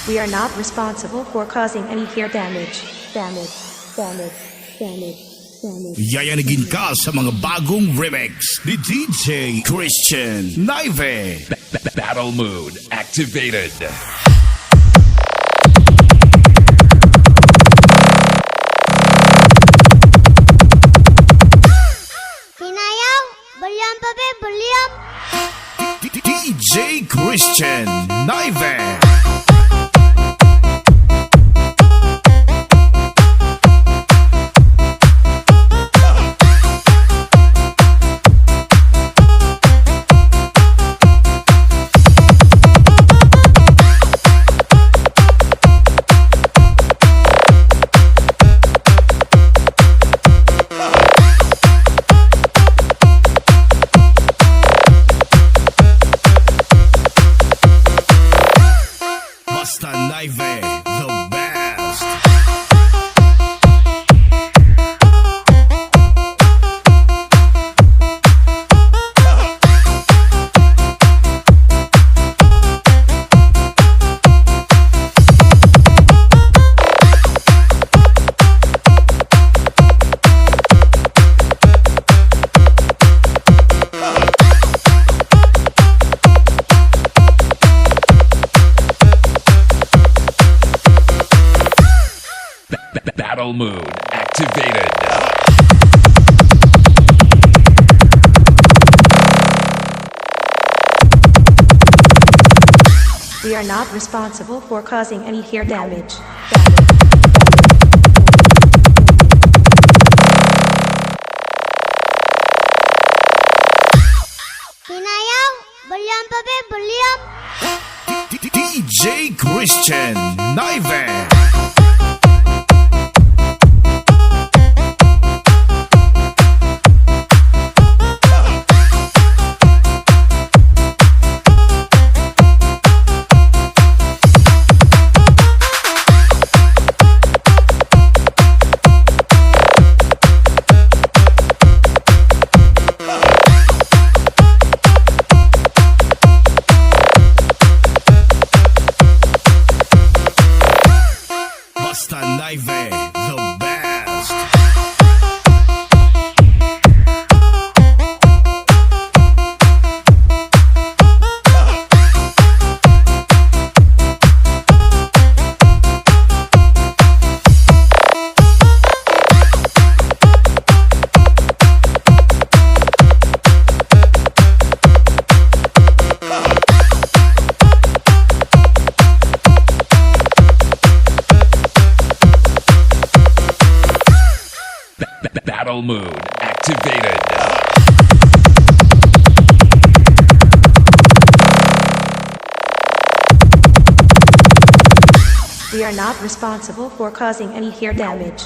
We are not responsible for causing any hair damage. Yayanigin ka sa mga bagong remix ni DJ Christian Naive. Battle mode activated. Sinayaw, bulyam pape, bulyam. DJ Christian Naive. Basta Naive, the best. Battle mode activated. We are not responsible for causing any hair damage. Sinayaw, bulyam pape, bulyam. DJ Christian Naive. Basta Naive, the best. Battle mode activated. We are not responsible for causing any hair damage.